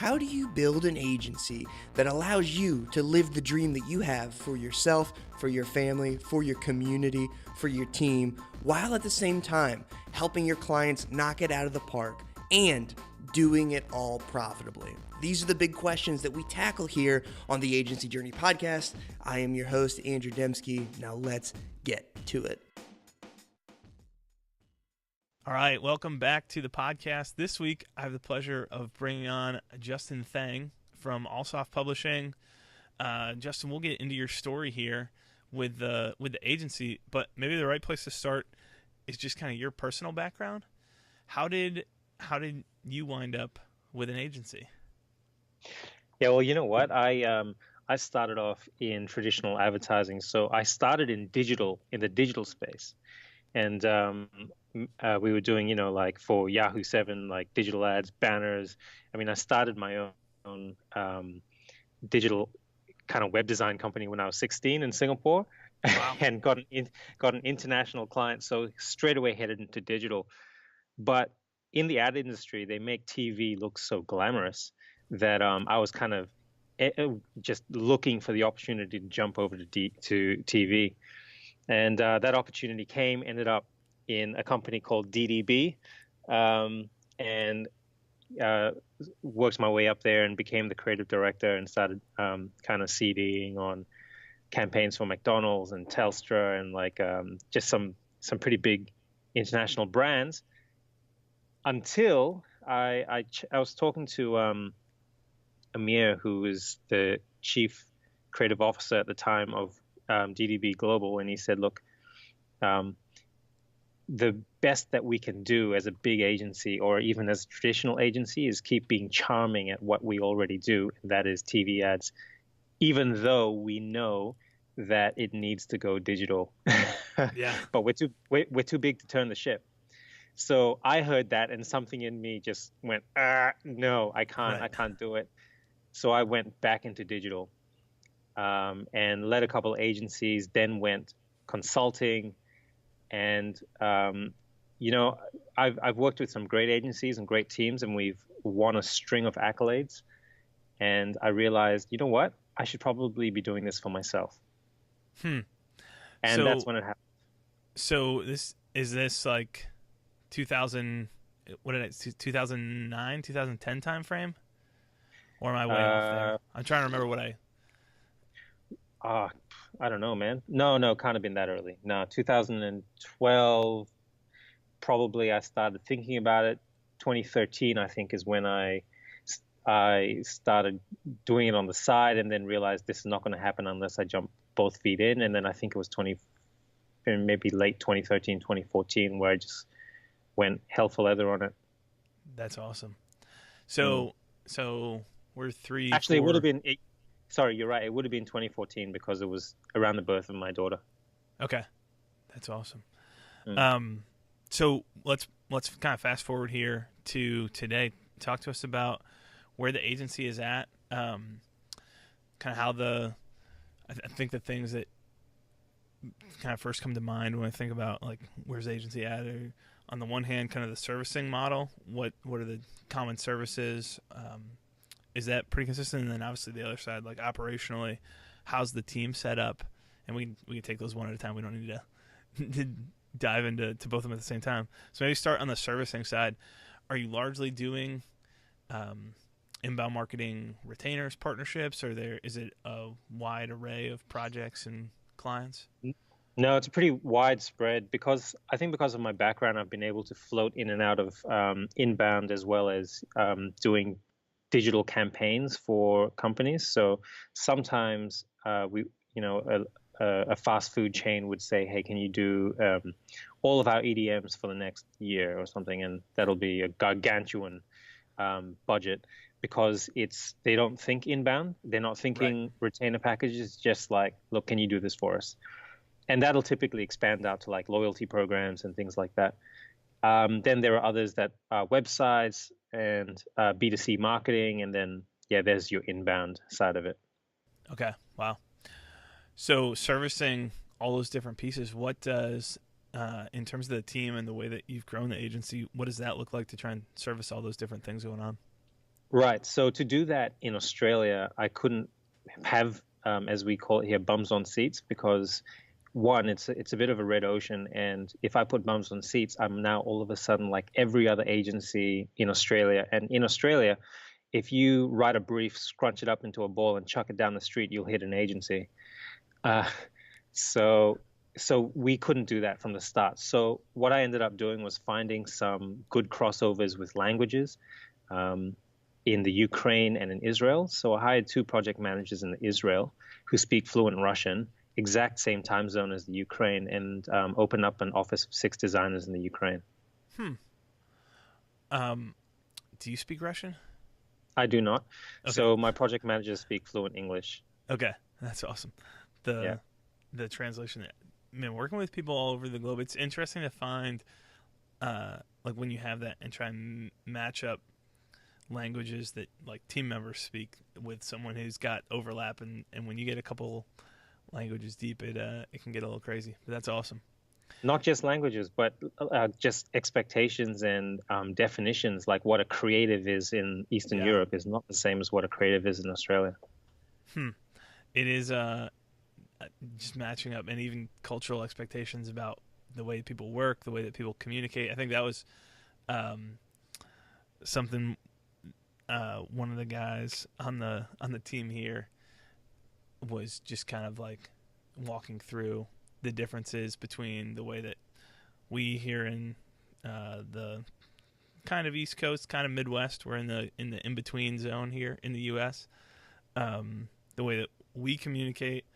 how do you build an agency that allows you to live the dream that you have for yourself, for your family, for your community, for your team, while at the same time helping your clients knock it out of the park and doing it all profitably? These are the big questions that we tackle here on the Agency Journey podcast. I am your host, Andrew Dembski. Now let's get to it. All right, welcome back to the podcast. This week, I have the pleasure of bringing on Justin Theng from ALSOF Publishing. Justin, we'll get into your story here with the agency, but maybe the right place to start is just kind of your personal background. How did you wind up with an agency? Yeah, well, you know what? I started off in traditional advertising, so I started in the digital space, and we were doing, like for Yahoo 7, like digital ads, banners. I mean, I started my own digital kind of web design company when I was 16 in Singapore. Wow. And got an international client, so straight away headed into digital. But in the ad industry, they make TV look so glamorous that I was kind of just looking for the opportunity to jump over to TV. And that opportunity ended up in a company called DDB, and worked my way up there and became the creative director and started kind of CDing on campaigns for McDonald's and Telstra and just some pretty big international brands, until I was talking to Amir, who was the chief creative officer at the time of DDB Global, and he said, look, the best that we can do as a big agency or even as a traditional agency is keep being charming at what we already do, and that is TV ads, even though we know that it needs to go digital. Yeah. But we're too big to turn the ship. So I heard that, and something in me just went, no, I can't. Right. I can't do it. So I went back into digital, and led a couple of agencies, then went consulting. And, I've worked with some great agencies and great teams, and we've won a string of accolades. And I realized, you know what? I should probably be doing this for myself. And that's when it happened. So this like 2000, 2009, 2010 time frame? Or am I way off there? I'm trying to remember what I don't know, man. No, can't have been that early. No, 2012, probably I started thinking about it. 2013, I think, is when I started doing it on the side, and then realized this is not going to happen unless I jump both feet in. And then I think it was maybe late 2013, 2014, where I just went hell for leather on it. That's awesome. So we're three. Actually, it would have been. Sorry, you're right. It would have been 2014 because it was around the birth of my daughter. Okay, that's awesome. So let's kind of fast forward here to today. Talk to us about where the agency is at. Kind of how I think the things that kind of first come to mind when I think about like where's the agency at. Are, on the one hand, kind of the servicing model. What are the common services? Is that pretty consistent? And then obviously the other side, like operationally, how's the team set up? And we can take those one at a time. We don't need to dive into both of them at the same time. So maybe start on the servicing side. Are you largely doing inbound marketing retainers, partnerships, or is it a wide array of projects and clients? No, it's a pretty widespread because of my background, I've been able to float in and out of inbound as well as doing digital campaigns for companies. So sometimes a fast food chain would say, hey, can you do all of our EDMs for the next year or something? And that'll be a gargantuan budget because they don't think inbound. They're not thinking retainer packages, just like, look, can you do this for us? And that'll typically expand out to like loyalty programs and things like that. Then there are others that are websites and B2C marketing, and then there's your inbound side of it. Okay, wow. So servicing all those different pieces, what does, in terms of the team and the way that you've grown the agency, what does that look like to try and service all those different things going on? Right. So to do that in Australia, I couldn't have, as we call it here, bums on seats because one, it's a bit of a red ocean, and if I put bums on seats, I'm now all of a sudden like every other agency in Australia. And in Australia, if you write a brief, scrunch it up into a ball, and chuck it down the street, you'll hit an agency. Uh, so we couldn't do that from the start. So what I ended up doing was finding some good crossovers with languages. In the Ukraine and in Israel. So I hired two project managers in Israel who speak fluent Russian, exact same time zone as the Ukraine, and opened up an office of 6 designers in the Ukraine. Do you speak Russian? I do not. Okay. So my project managers speak fluent English. Okay, that's awesome. The translation, man, working with people all over the globe, it's interesting to find, like when you have that and try and match up languages that like team members speak with someone who's got overlap, and when you get a couple languages deep, it can get a little crazy. But that's awesome. Not just languages, but just expectations and definitions. Like what a creative is in Eastern Europe is not the same as what a creative is in Australia. It is just matching up, and even cultural expectations about the way people work, the way that people communicate. I think that was something. One of the guys on the team here was just kind of like walking through the differences between the way that we here in the kind of East Coast, kind of Midwest, we're in the in-between zone here in the U.S., the way that we communicate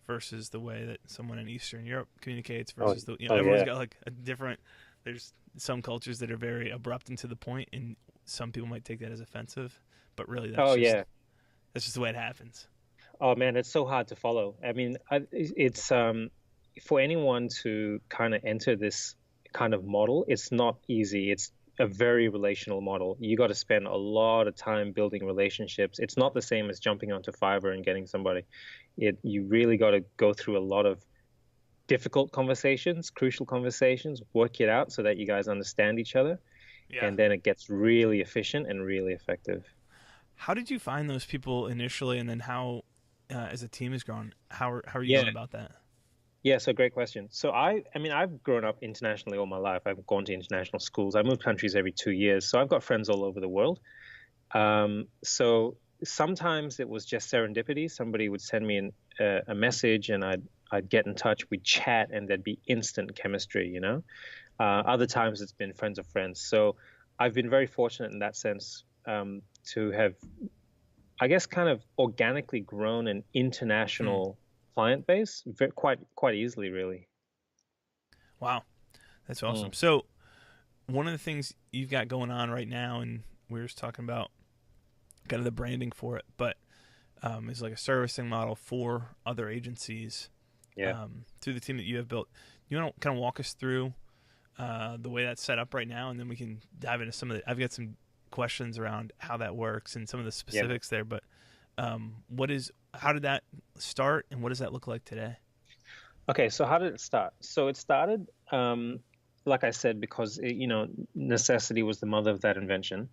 versus the way that someone in Eastern Europe communicates versus everyone's got like a different. There's some cultures that are very abrupt and to the point, and some people might take that as offensive, but really that's just the way it happens. Oh man, it's so hard to follow. I mean, it's for anyone to kind of enter this kind of model, it's not easy. It's a very relational model. You got to spend a lot of time building relationships. It's not the same as jumping onto Fiverr and getting somebody. You really got to go through a lot of difficult conversations, crucial conversations, work it out so that you guys understand each other. Yeah. And then it gets really efficient and really effective. How did you find those people initially, and then how, as a team has grown, how are you going about that? Yeah, so great question. So I mean, I've grown up internationally all my life. I've gone to international schools. I move countries every 2 years, so I've got friends all over the world. So sometimes it was just serendipity. Somebody would send me a message, and I'd get in touch. We'd chat, and there'd be instant chemistry, you know. Other times it's been friends of friends. So I've been very fortunate in that sense to have, I guess, kind of organically grown an international client base quite easily, really. Wow, that's awesome. So one of the things you've got going on right now, and we were just talking about kind of the branding for it, but is like a servicing model for other agencies through the team that you have built. You want to kind of walk us through the way that's set up right now, and then we can dive into some of the. I've got some questions around how that works and some of the specifics there, but how did that start, and what does that look like today? Okay, so how did it start? So it started, like I said, because necessity was the mother of that invention,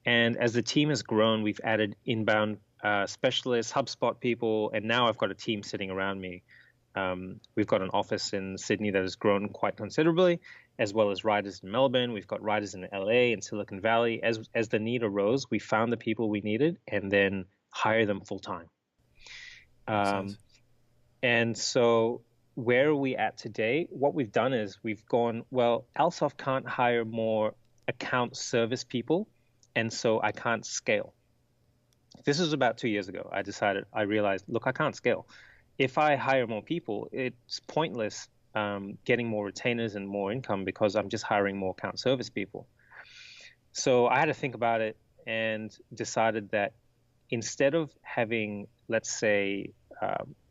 and as the team has grown, we've added inbound specialists, HubSpot people, and now I've got a team sitting around me. We've got an office in Sydney that has grown quite considerably, as well as writers in Melbourne. We've got writers in LA and Silicon Valley. As the need arose, we found the people we needed and then hire them full time. And so where are we at today? What we've done is we've gone, well, ALSOF can't hire more account service people, and so I can't scale. This is about 2 years ago. I realized, look, I can't scale. If I hire more people, it's pointless getting more retainers and more income because I'm just hiring more account service people. So I had to think about it and decided that instead of having, let's say,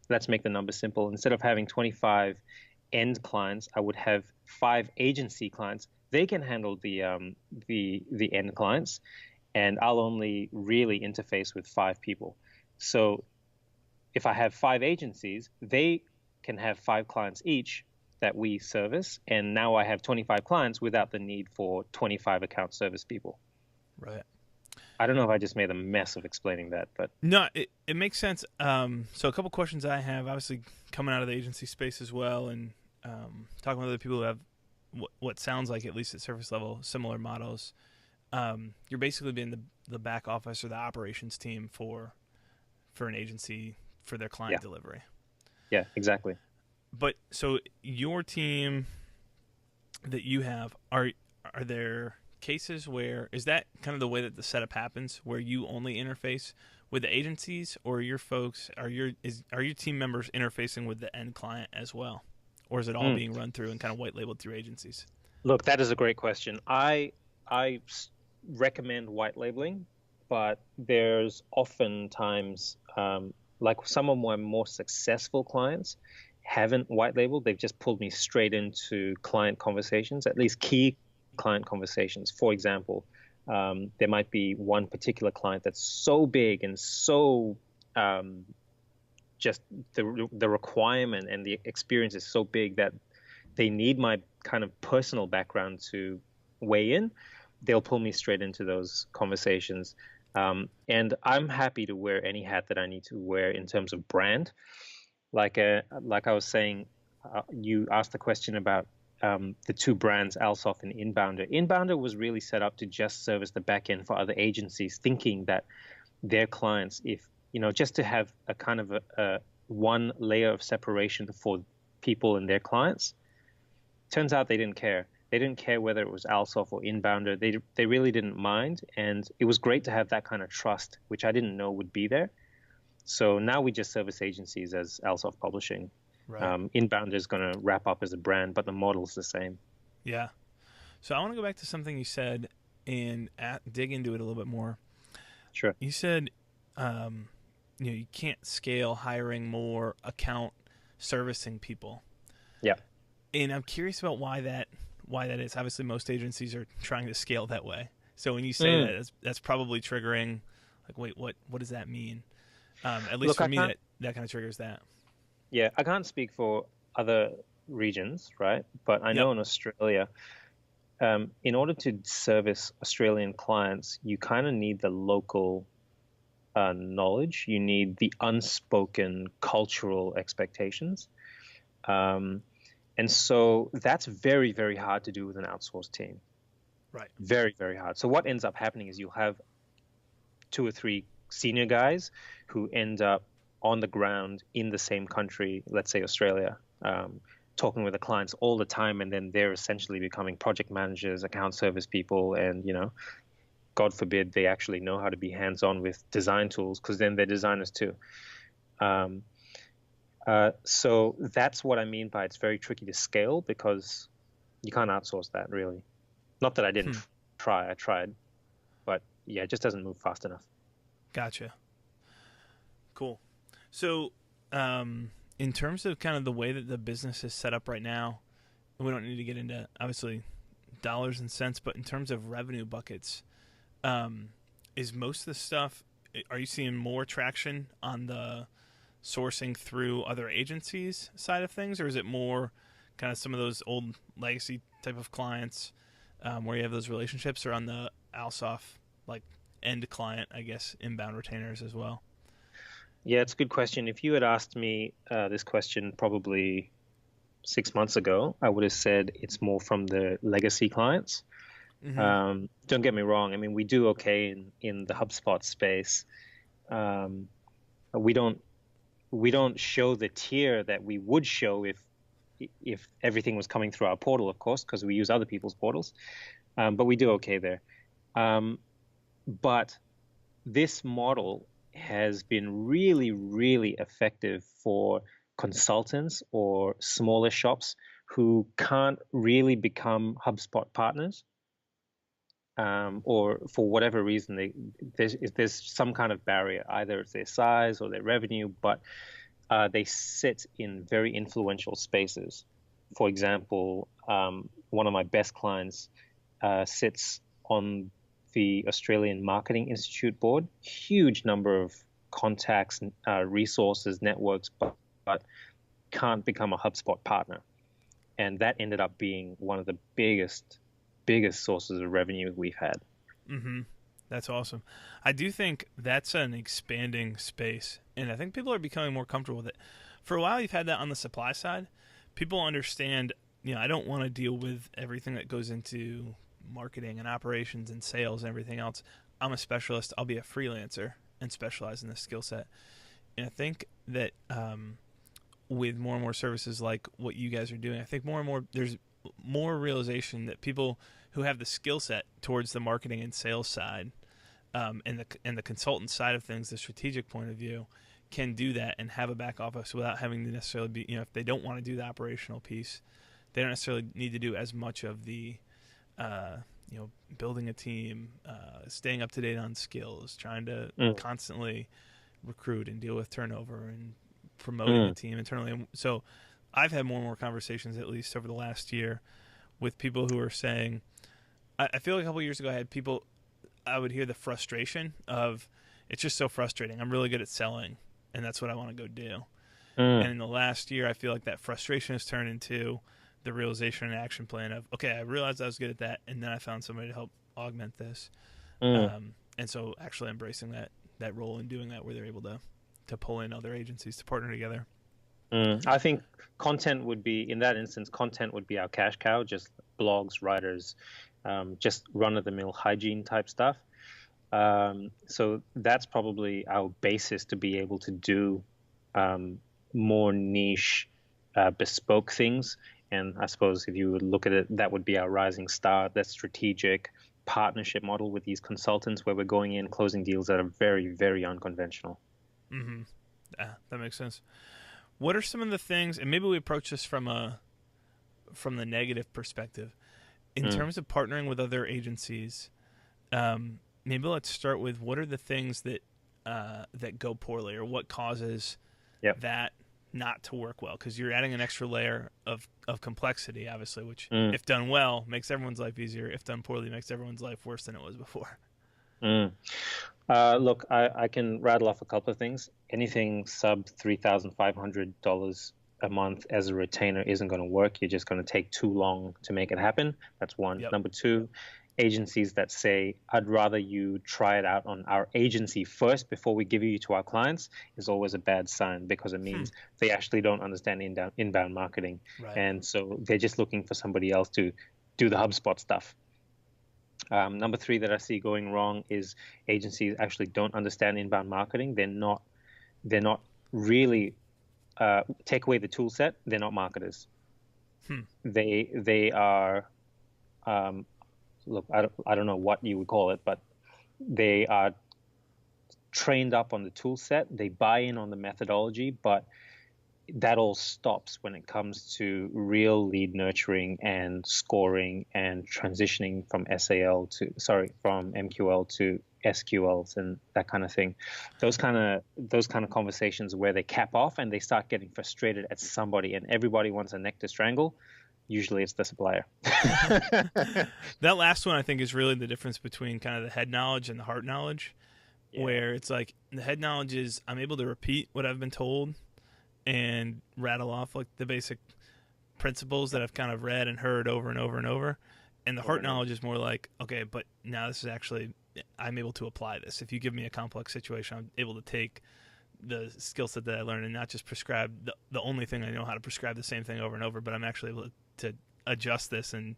let's make the number simple. Instead of having 25 end clients, I would have 5 agency clients. They can handle the end clients, and I'll only really interface with 5 people. So if I have 5 agencies, they can have 5 clients each that we service, and now I have 25 clients without the need for 25 account service people. Right. I don't know if I just made a mess of explaining that, but No, it makes sense. So a couple questions I have, obviously coming out of the agency space as well, and talking with other people who have what sounds like, at least at surface level, similar models. You're basically being the back office or the operations team for an agency for their client delivery. Yeah, exactly. But so your team that you have, are there cases where, is that kind of the way that the setup happens, where you only interface with the agencies, or your folks, are your team members interfacing with the end client as well, or is it all being run through and kind of white labeled through agencies? Look, that is a great question. I recommend white labeling, but there's oftentimes like some of my more successful clients haven't white labeled. They've just pulled me straight into client conversations, at least key client conversations. For example, there might be one particular client that's so big and so just the requirement and the experience is so big that they need my kind of personal background to weigh in. They'll pull me straight into those conversations. And I'm happy to wear any hat that I need to wear in terms of brand. Like I was saying, you asked the question about the two brands, ALSOF and Inbounder. Inbounder was really set up to just service the back end for other agencies, thinking that their clients, if just to have a kind of a one layer of separation for people and their clients. Turns out they didn't care. They didn't care whether it was ALSOF or Inbounder. They really didn't mind, and it was great to have that kind of trust, which I didn't know would be there. So now we just service agencies as ALSOF Publishing. Right. Inbounder is going to wrap up as a brand, but the model's the same. Yeah. So I want to go back to something you said and dig into it a little bit more. Sure. You said you can't scale hiring more account servicing people. Yeah. And I'm curious about why that is. Obviously, most agencies are trying to scale that way. So when you say that, that's probably triggering. Like, wait, what does that mean? At least for me, that kind of triggers that. Yeah, I can't speak for other regions, right? But I know in Australia, in order to service Australian clients, you kind of need the local knowledge. You need the unspoken cultural expectations. And so that's very, very hard to do with an outsourced team. Right. Very, very hard. So what ends up happening is you'll have 2 or 3 senior guys who end up on the ground in the same country, let's say Australia, talking with the clients all the time, and then they're essentially becoming project managers, account service people, and God forbid they actually know how to be hands-on with design tools, because then they're designers too. So that's what I mean by it's very tricky to scale, because you can't outsource that, really. Not that I didn't try, I tried, but yeah, it just doesn't move fast enough. Gotcha. Cool. So, in terms of kind of the way that the business is set up right now, we don't need to get into obviously dollars and cents, but in terms of revenue buckets, is most of the stuff, are you seeing more traction on the sourcing through other agencies side of things, or is it more kind of some of those old legacy type of clients where you have those relationships, or on the ALSOF like end client, I guess, inbound retainers as well? Yeah, it's a good question. If you had asked me this question probably 6 months ago, I would have said it's more from the legacy clients. Mm-hmm. Don't get me wrong. I mean, we do okay in the HubSpot space. We don't show the tier that we would show if everything was coming through our portal, of course, because we use other people's portals. But we do okay there. But this model has been really, really effective for consultants or smaller shops who can't really become HubSpot partners, or for whatever reason there's some kind of barrier, either it's their size or their revenue, but they sit in very influential spaces. For example, one of my best clients sits on the Australian Marketing Institute board, huge number of contacts, resources, networks, but can't become a HubSpot partner. And that ended up being one of the biggest sources of revenue we've had. Mm-hmm. That's awesome. I do think that's an expanding space, and I think people are becoming more comfortable with it. For a while, you've had that on the supply side. People understand, I don't want to deal with everything that goes into marketing and operations and sales and everything else. I'm a specialist. I'll be a freelancer and specialize in this skill set. And I think that with more and more services like what you guys are doing, I think more and more there's more realization that people who have the skill set towards the marketing and sales side and the consultant side of things, the strategic point of view, can do that and have a back office without having to necessarily be, if they don't want to do the operational piece, they don't necessarily need to do as much of the, building a team, staying up to date on skills, trying to constantly recruit and deal with turnover and promoting the team internally. And so I've had more and more conversations, at least over the last year, with people who are saying, I feel like a couple of years ago I would hear the frustration of, it's just so frustrating. I'm really good at selling, and that's what I want to go do. And in the last year, I feel like that frustration has turned into the realization and action plan of, okay, I realized I was good at that, and then I found somebody to help augment this. And so actually embracing that role and doing that where they're able to pull in other agencies to partner together. I think content would be, in that instance, content would be our cash cow, just blogs, writers, just run-of-the-mill hygiene type stuff. So that's probably our basis to be able to do more niche, bespoke things. And I suppose if you would look at it, that would be our rising star, that strategic partnership model with these consultants where we're going in, closing deals that are very, very unconventional. Mm-hmm. Yeah, that makes sense. What are some of the things, and maybe we approach this from the negative perspective, in terms of partnering with other agencies? Maybe let's start with, what are the things that go poorly, or what causes that not to work well? Because you're adding an extra layer of complexity, obviously, which, if done well, makes everyone's life easier. If done poorly, makes everyone's life worse than it was before. Look, I can rattle off a couple of things. Anything sub $3,500 a month as a retainer isn't going to work. You're just going to take too long to make it happen. That's one. Yep. Number two, agencies that say, I'd rather you try it out on our agency first before we give you to our clients, is always a bad sign, because it means they actually don't understand inbound marketing. Right. And so they're just looking for somebody else to do the HubSpot stuff. Number three that I see going wrong is agencies actually don't understand inbound marketing. They're not really, take away the tool set, they're not marketers. They are, look, I don't know what you would call it, but they are trained up on the tool set. They buy in on the methodology, but that all stops when it comes to real lead nurturing and scoring and transitioning from from MQL to SQLs and that kind of thing. Those kind of conversations where they cap off and they start getting frustrated at somebody, and everybody wants a neck to strangle. Usually it's the supplier. That last one, I think, is really the difference between kind of the head knowledge and the heart knowledge, where it's like the head knowledge is, I'm able to repeat what I've been told and rattle off like the basic principles that I've kind of read and heard over and over and over. And the heart knowledge is more like, okay, but now this is actually, I'm able to apply this. If you give me a complex situation, I'm able to take the skill set that I learned and not just prescribe the only thing I know how to prescribe the same thing over and over, but I'm actually able to adjust this and,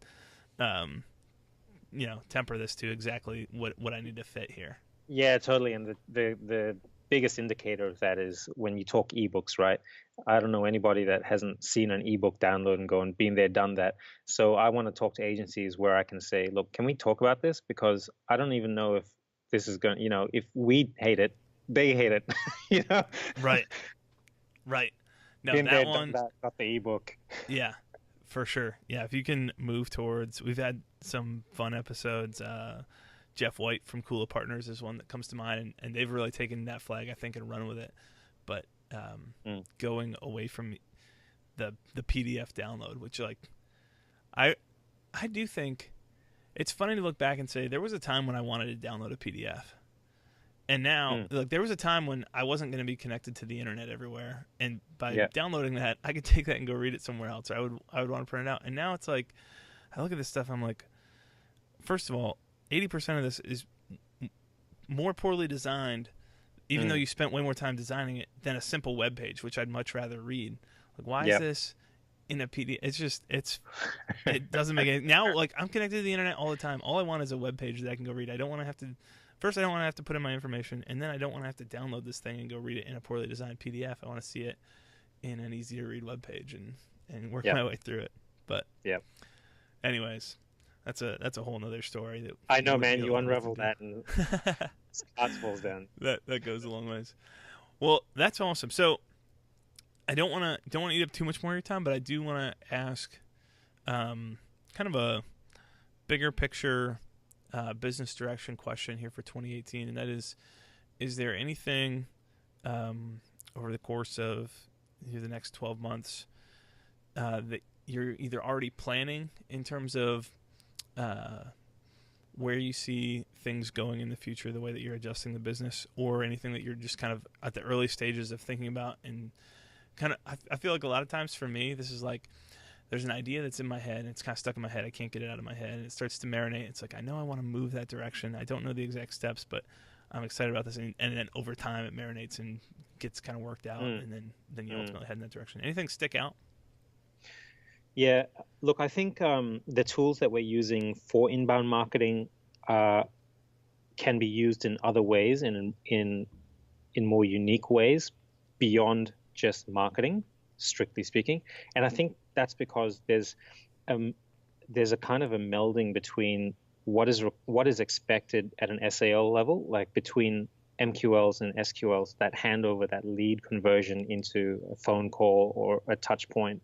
temper this to exactly what I need to fit here. Yeah, totally. And the biggest indicator of that is when you talk ebooks, right? I don't know anybody that hasn't seen an ebook download and go and been there, done that. So I want to talk to agencies where I can say, look, can we talk about this? Because I don't even know if this is going, if we hate it, they hate it, Right. No, been that there, one, done that, got the ebook. Yeah, for sure. Yeah, if you can move towards, we've had some fun episodes. Jeff White from Kula Partners is one that comes to mind, and they've really taken that flag, I think, and run with it. But going away from the PDF download, which, like, I do think it's funny to look back and say there was a time when I wanted to download a PDF, and now like there was a time when I wasn't going to be connected to the internet everywhere, and by downloading that, I could take that and go read it somewhere else. Or I would want to print it out, and now it's like I look at this stuff, I'm like, first of all, 80% of this is more poorly designed, even though you spent way more time designing it, than a simple web page, which I'd much rather read. Like, why is this in a PDF? It's just, it doesn't make any. Now, like, I'm connected to the internet all the time. All I want is a web page that I can go read. I don't want to have to. First, I don't want to have to put in my information, and then I don't want to have to download this thing and go read it in a poorly designed PDF. I want to see it in an easy to read web page and work my way through it. But anyways, that's a whole nother story. That I know, man. You unravel that and spots falls down. That goes a long ways. Well, that's awesome. So I don't want to eat up too much more of your time, but I do want to ask kind of a bigger picture business direction question here for 2018, and that is there anything over the course of the next 12 months that you're either already planning in terms of where you see things going in the future, the way that you're adjusting the business, or anything that you're just kind of at the early stages of thinking about? And kind of, I feel like a lot of times for me, this is like, there's an idea that's in my head and it's kind of stuck in my head. I can't get it out of my head, and it starts to marinate. It's like, I know I want to move that direction. I don't know the exact steps, but I'm excited about this. And then over time it marinates and gets kind of worked out, and then you ultimately head in that direction. Anything stick out? Yeah, look, I think the tools that we're using for inbound marketing can be used in other ways and in more unique ways beyond just marketing, strictly speaking. And I think that's because there's a kind of a melding between what is expected at an SAL level, like between MQLs and SQLs that hand over that lead conversion into a phone call or a touch point.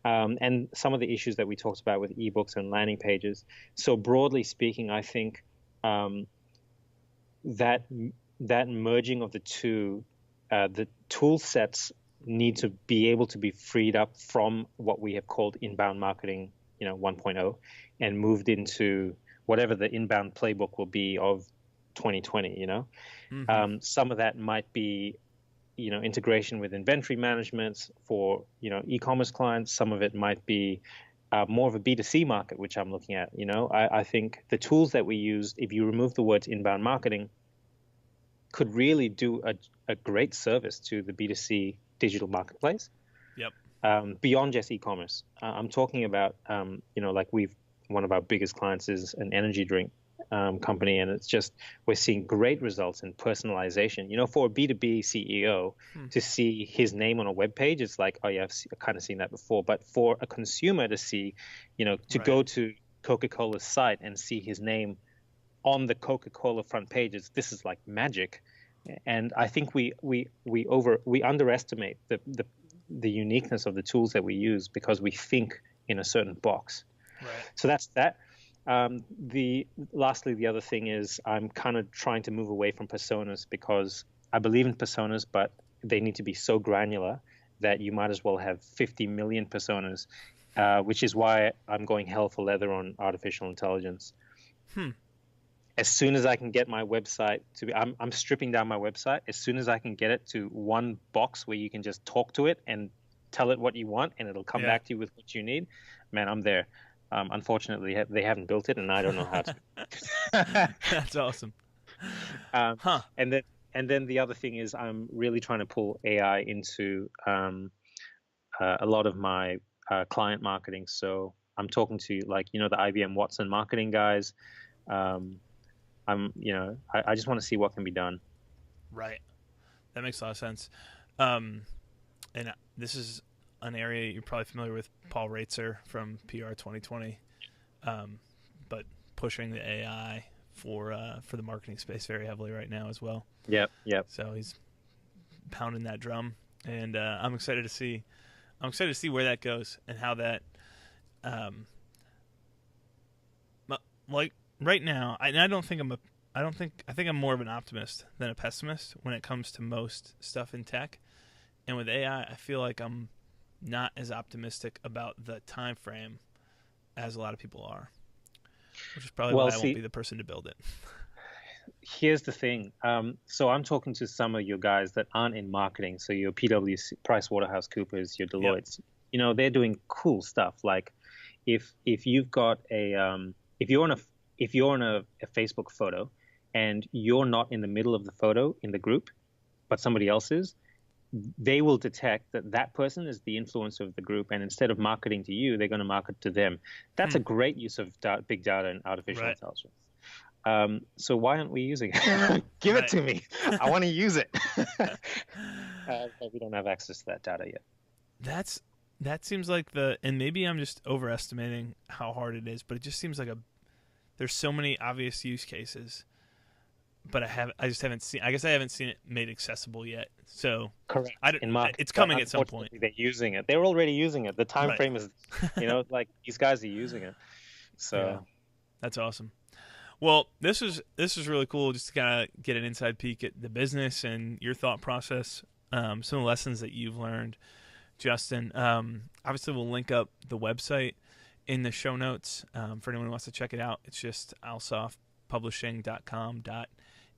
And some of the issues that we talked about with ebooks and landing pages. So broadly speaking, I think that merging of the two, the tool sets need to be able to be freed up from what we have called inbound marketing, 1.0, and moved into whatever the inbound playbook will be of 2020. Some of that might be integration with inventory management for, e-commerce clients. Some of it might be more of a B2C market, which I'm looking at. I think the tools that we use, if you remove the words inbound marketing, could really do a great service to the B2C digital marketplace. Yep. Beyond just e-commerce. I'm talking about, like one of our biggest clients is an energy drink company, and it's just, we're seeing great results in personalization. For a B2B CEO to see his name on a web page, it's like, oh yeah, I've kind of seen that before. But for a consumer to see, to go to Coca-Cola's site and see his name on the Coca-Cola front pages, this is like magic. And I think we underestimate the uniqueness of the tools that we use because we think in a certain box. Right. So that's that. Lastly, the other thing is I'm kind of trying to move away from personas because I believe in personas, but they need to be so granular that you might as well have 50 million personas, which is why I'm going hell for leather on artificial intelligence. As soon as I can get my website to be, I'm stripping down my website. As soon as I can get it to one box where you can just talk to it and tell it what you want, and it'll come back to you with what you need, man, I'm there. Unfortunately, they haven't built it, and I don't know how to. That's awesome. And then the other thing is I'm really trying to pull AI into a lot of my client marketing. So I'm talking to the IBM Watson marketing guys. I just want to see what can be done. Right. That makes a lot of sense. And this is an area you're probably familiar with, Paul Reitzer from PR 2020, but pushing the AI for the marketing space very heavily right now as well. Yep. So he's pounding that drum, and I'm excited to see where that goes and how that, like right now, I think I'm more of an optimist than a pessimist when it comes to most stuff in tech, and with AI, I feel like I'm not as optimistic about the time frame as a lot of people are, which is probably why I won't be the person to build it. Here's the thing. So I'm talking to some of your guys that aren't in marketing. So your PwC, PricewaterhouseCoopers, your Deloittes. Yep. They're doing cool stuff. Like if you've got if you're on a Facebook photo and you're not in the middle of the photo in the group, but somebody else is, they will detect that that person is the influencer of the group, and instead of marketing to you, they're going to market to them. That's a great use of big data and artificial intelligence. So why aren't we using it? Give it to me. I want to use it. But we don't have access to that data yet. That seems like and maybe I'm just overestimating how hard it is, but it just seems like there's so many obvious use cases, but I just haven't seen it made accessible yet. So correct. It's coming at some point. They're using it. They're already using it. The time frame is, like these guys are using it. So that's awesome. Well, this is really cool just to kind of get an inside peek at the business and your thought process, some of the lessons that you've learned, Justin. Obviously, we'll link up the website in the show notes for anyone who wants to check it out. It's just alsofpublishing.com.au.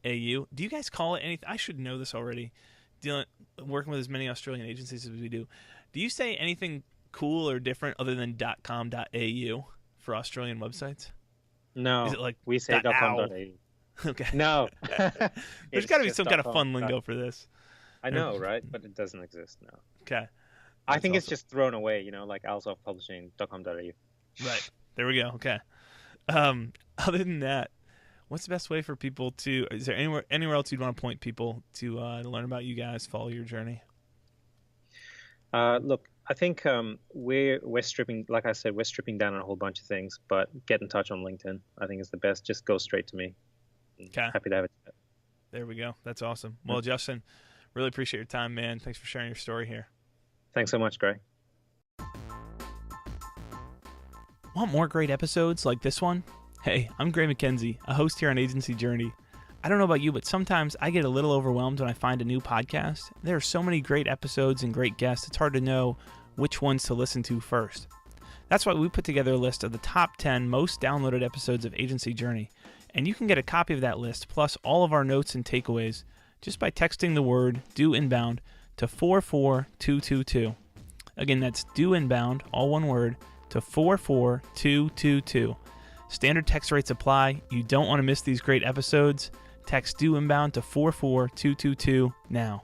Do you guys call it anything? I should know this already. Working with as many Australian agencies as we do, do you say anything cool or different other than .com.au for Australian websites? No. Is it like we say .com.au? Okay. No. There's got to be some kind of fun lingo for this. I know, right? But it doesn't exist now. Okay. I think it's just thrown away, like ALSOF Publishing.com.au. Right. There we go. Okay. Other than that, what's the best way for people to? Is there anywhere else you'd want to point people to learn about you guys, follow your journey? Look, I think we're stripping, like I said, we're stripping down on a whole bunch of things. But get in touch on LinkedIn. I think is the best. Just go straight to me. Okay. Happy to have it. There we go. That's awesome. Well, Justin, really appreciate your time, man. Thanks for sharing your story here. Thanks so much, Greg. Want more great episodes like this one? Hey, I'm Gray McKenzie, a host here on Agency Journey. I don't know about you, but sometimes I get a little overwhelmed when I find a new podcast. There are so many great episodes and great guests, it's hard to know which ones to listen to first. That's why we put together a list of the top 10 most downloaded episodes of Agency Journey, and you can get a copy of that list plus all of our notes and takeaways just by texting the word "Do Inbound" to 44222. Again, that's "Do Inbound," all one word, to 44222. Standard text rates apply. You don't want to miss these great episodes. Text "Do Inbound" to 44222 now.